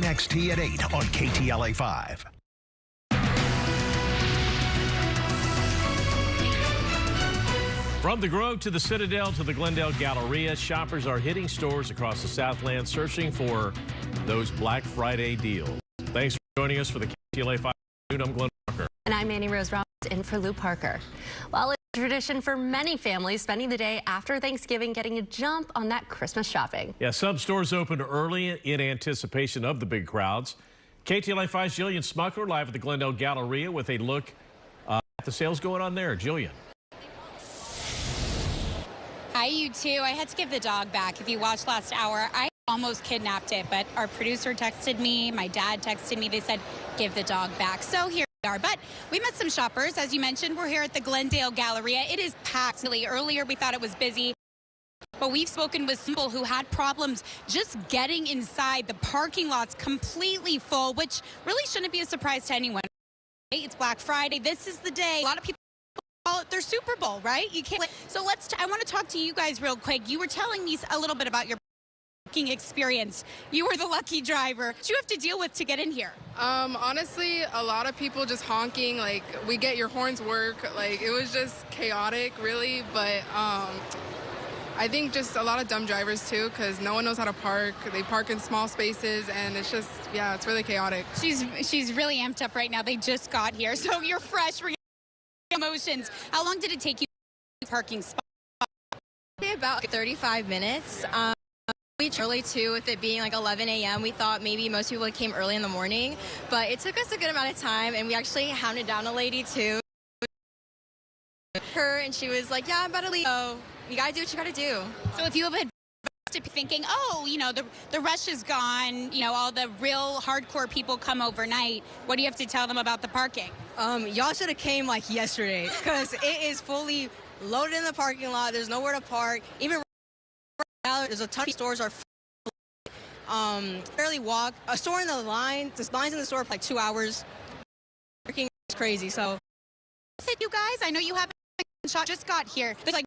NXT at 8 on KTLA5. From the Grove to the Citadel to the Glendale Galleria, shoppers are hitting stores across the Southland searching for those Black Friday deals. Thanks for joining us for the KTLA 5 Noon. I'm Glenn Parker. And I'm Annie Rose Roberts in for Lou Parker. Well, it's a tradition for many families spending the day after Thanksgiving getting a jump on that Christmas shopping. Yeah, some stores opened early in anticipation of the big crowds. KTLA 5's Jillian Smuckler live at the Glendale Galleria with a look at the sales going on there. Jillian. Hi, you too. I had to give the dog back. If you watched last hour, I almost kidnapped it, but our producer texted me, my dad texted me, they said, give the dog back. So here we are. But we met some shoppers. As you mentioned, we're here at the Glendale Galleria. It is packed. Earlier, we thought it was busy, but we've spoken with people who had problems just getting inside. The parking lot's completely full, which really shouldn't be a surprise to anyone. It's Black Friday. This is the day. A lot of people call it their Super Bowl, right? You can't. So I want to talk to you guys real quick. You were telling me a little bit about your parking experience. You were the lucky driver. What did you have to deal with to get in here? Honestly, a lot of people just honking. Like, we get your horns work. Like, it was just chaotic, really. But I think just a lot of dumb drivers too, because no one knows how to park. They park in small spaces, and it's just, yeah, it's really chaotic. She's really amped up right now. They just got here, so you're fresh. Emotions. How long did it take you to parking spot? About 35 minutes. We early too, with it being like 11 a.m. We thought maybe most people came early in the morning, but it took us a good amount of time, and we actually hounded down a lady too. And she was like, "Yeah, I'm about to leave. So you gotta do what you gotta do." So if you have to be thinking, oh, you know, the rush is gone, you know, all the real hardcore people come overnight, what do you have to tell them about the parking? Y'all should have came like yesterday, because it is fully loaded in the parking lot. There's nowhere to park. Even right now, there's a ton of stores are barely walk. A store in the line, the lines in the store for like 2 hours. Parking is crazy. So, you guys, I know you haven't just got here. There's like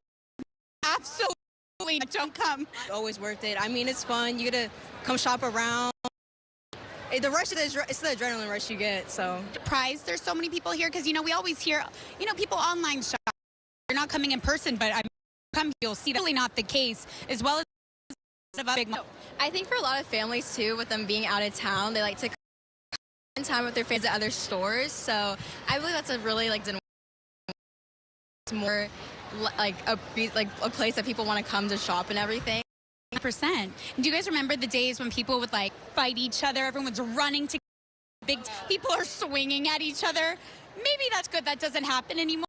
absolutely don't come. Always worth it. I mean, it's fun. You get to come shop around. The rush it's the adrenaline rush you get. So surprised there's so many people here, because you know we always hear, you know, people online shop. They're not coming in person, but you'll see that's really not the case. As well as a big. I think for a lot of families too, with them being out of town, they like to spend time with their friends at other stores. So I believe that's a really more like a place that people want to come to shop and everything. 100%. Do you guys remember the days when people would like fight each other? Everyone's running to people are swinging at each other. Maybe that's good that doesn't happen anymore.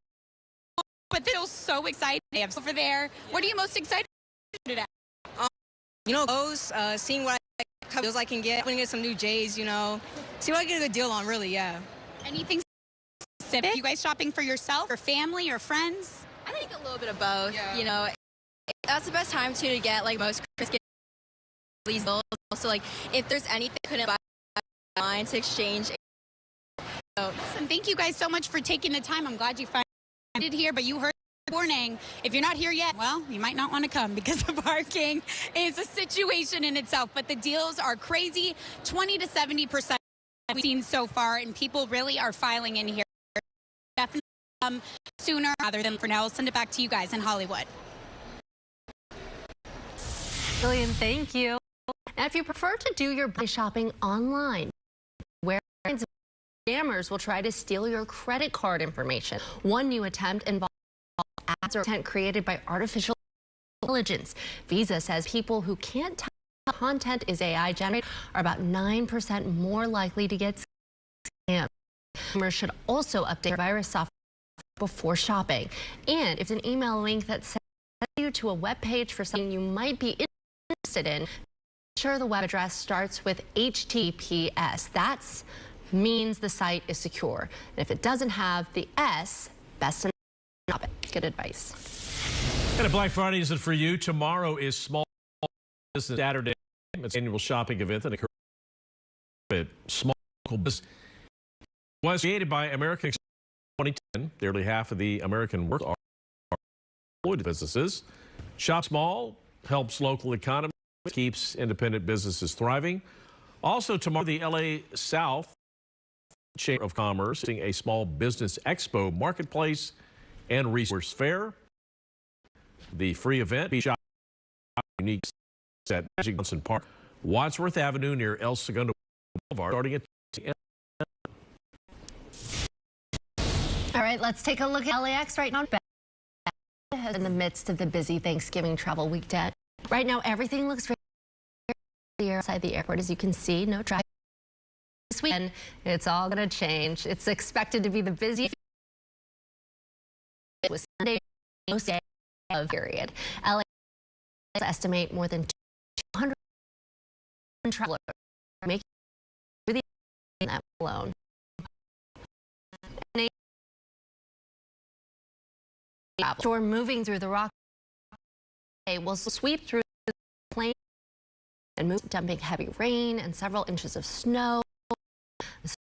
But they're so excited. They have over there. What are you most excited at? You know, those seeing what deals I can get. I'm gonna get some new J's. You know, see what I get a good deal on. Really, yeah. Anything specific? You guys shopping for yourself or family or friends? I think a little bit of both. Yeah. You know, that's the best time to get like most Christmas gifts. Also, like if there's anything I couldn't buy online to exchange. So, and thank you guys so much for taking the time. I'm glad you found it here, but you heard the warning. If you're not here yet, well, you might not want to come, because the parking is a situation in itself. But the deals are crazy. 20 to 70% we've seen so far, and people really are filing in here. Definitely sooner rather than for now. I'll send it back to you guys in Hollywood. Jillian, thank you. Now, if you prefer to do your shopping online, where scammers will try to steal your credit card information. One new attempt involves ads or content created by artificial intelligence. Visa says people who can't tell content is AI generated are about 9% more likely to get scammed. Consumers should also update virus software before shopping. And if it's an email link that sends you to a web page for something you might be interested in, make sure the web address starts with HTTPS. That means the site is secure. And if it doesn't have the S, best to stop it. Good advice. And a Black Friday is it for you. Tomorrow is Small Business Saturday. It's an annual shopping event that occurs at small local business. It was created by American 2010. Nearly half of the American workers are employed businesses. Shop small helps local economy, keeps independent businesses thriving. Also tomorrow, the LA South Chamber of Commerce hosting a small business expo, marketplace, and resource fair. The free event be shot unique at Magic Johnson Park, Wadsworth Avenue near El Segundo Boulevard, starting at 10. All right, let's take a look at LAX right now. In the midst of the busy Thanksgiving travel weekend. Right now, everything looks very clear outside the airport. As you can see, no traffic. This weekend, it's all going to change. It's expected to be the busiest with Sunday most day of period. LA estimate more than 200 travelers making it through the that alone. Storm moving through the rock will sweep through the plain and move, dumping heavy rain and several inches of snow. The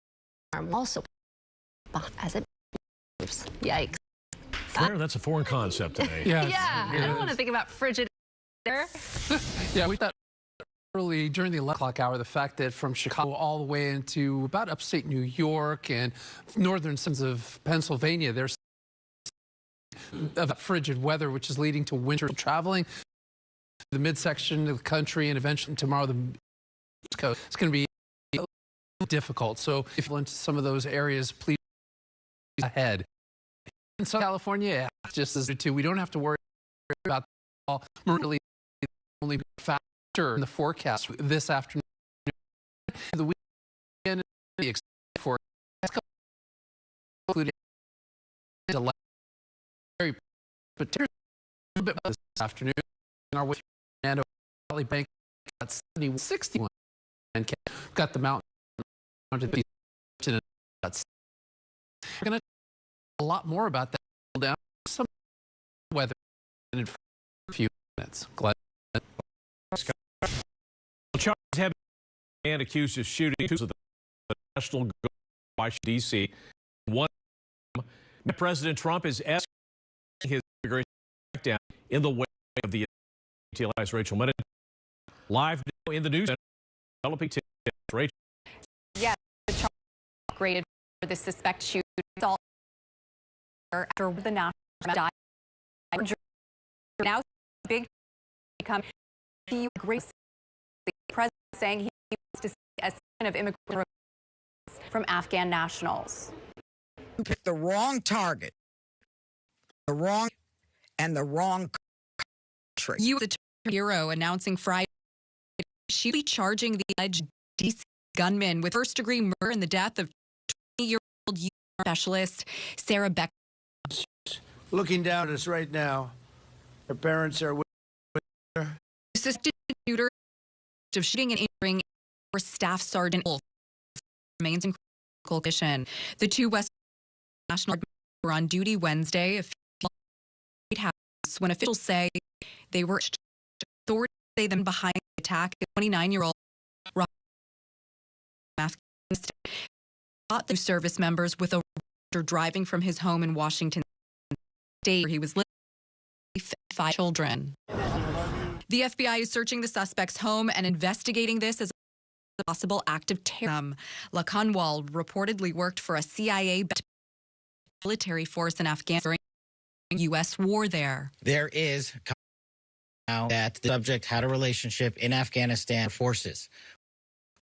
storm also as it moves. Yikes. Claire, that's a foreign concept today. Yeah, I don't want to think about frigid there. Yeah, we thought early during the 11 o'clock hour, the fact that from Chicago all the way into about upstate New York and northern sons of Pennsylvania, there's of frigid weather, which is leading to winter traveling. The midsection of the country and eventually tomorrow the East Coast. It's going to be difficult. So if you're into some of those areas, please ahead. In Southern California, just as too, we don't have to worry about all. Really, only factor in the forecast this afternoon. The weekend for including delay. But a little bit this afternoon, our way Fernando Valley Bank got 71, 61, and got the mountain onto the we're going to a lot more about that down some weather in a few minutes. Glad. Charges have been accused of shooting two of the National Guard in Washington, D.C. One, President Trump is asking his immigration crackdown in the wake of the KTLADT's Rachel Medina. Live now in the news center, developing tips. Rachel. Yes, the charge graded for the suspect shooting assault after the national died. Now, big become the great president saying he wants to see a sign of immigrant from Afghan nationals. You picked the wrong target, the wrong country. U.S. Bureau announcing Friday she'll be charging the alleged DC gunman with first-degree murder in the death of 20-year-old U.S. specialist Sarah Beck. Looking down at us right now, her parents are with her. Suspected shooter of shooting and injuring Staff Sergeant Wolf remains in critical condition. The two West National Guard were on duty Wednesday at the White House when officials say they were authorities say them behind the attack. 29-year-old Afghanistan shot the service members with a driving from his home in Washington State where he was living with 5 children. The FBI is searching the suspect's home and investigating this as a possible act of terrorism. Lakanwal reportedly worked for a CIA military force in Afghanistan during U.S. war there. There is now that the subject had a relationship in Afghanistan forces.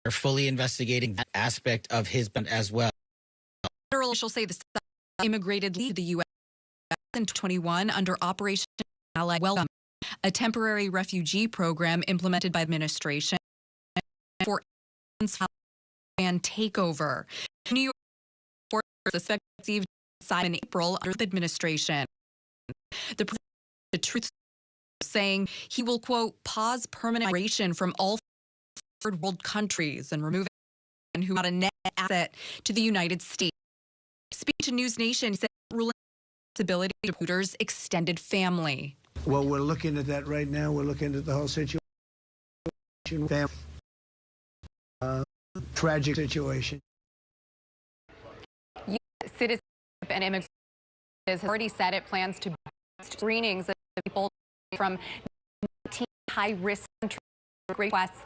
They're fully investigating that aspect of his bond as well. Federal officials say the suspect immigrated to the U.S. in 2021 under Operation Ally Welcome, a temporary refugee program implemented by the administration for and takeover. New York suspect received asylum in April under the administration. The truth saying he will, quote, pause permanent migration from all third world countries and remove anyone who got a net asset to the United States. Speaking to News Nation, he said ruling responsibility to Hooters' extended family. Well, we're looking at that right now. We're looking at the whole situation. Tragic situation. Citizenship and Immigration has already said it plans to screenings of people from high-risk countries requests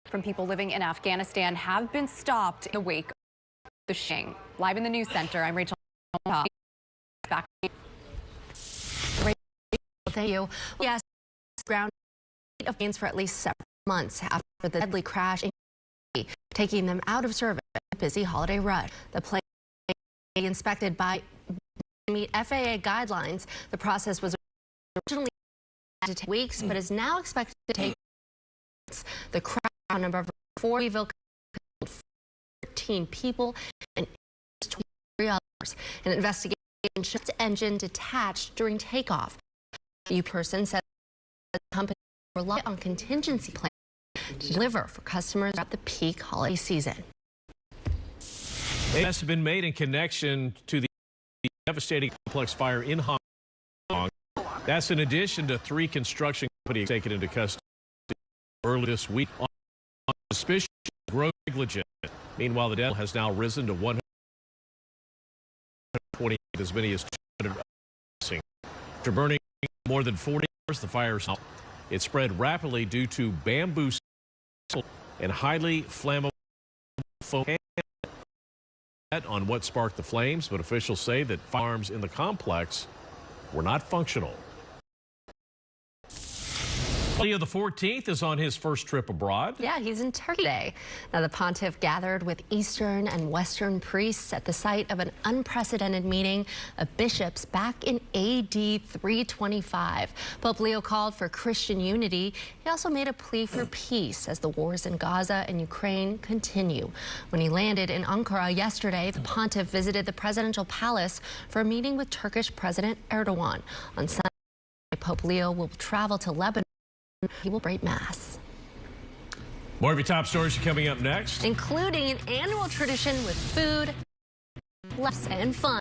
from people living in Afghanistan have been stopped in the wake of the shooting. Live in the news center, I'm Rachel. Back. Thank you. Yes, ground of planes for at least several months after the deadly crash, taking them out of service. Busy holiday rush. The plane inspected by meet FAA guidelines. The process was originally to take weeks, but is now expected to take months. The crash number of 4 killed 14 people and 23 others. An investigation showed the engine detached during takeoff. The person said the company relied on contingency plans to deliver for customers at the peak holiday season. It has been made in connection to the devastating complex fire in Hong Kong. That's in addition to 3 construction companies taken into custody early this week on suspicion of gross negligence. Meanwhile, the death has now risen to 120, as many as 200. After burning more than 40 hours, the fire it spread rapidly due to bamboo and highly flammable foam on what sparked the flames, but officials say that firearms in the complex were not functional. Leo the 14th is on his first trip abroad. Yeah, he's in Turkey today. Now, the pontiff gathered with Eastern and Western priests at the site of an unprecedented meeting of bishops back in AD 325. Pope Leo called for Christian unity. He also made a plea for peace as the wars in Gaza and Ukraine continue. When he landed in Ankara yesterday, the pontiff visited the presidential palace for a meeting with Turkish President Erdogan. On Sunday, Pope Leo will travel to Lebanon. He will break mass. More of your top stories are coming up next, including an annual tradition with food, laughs, and fun.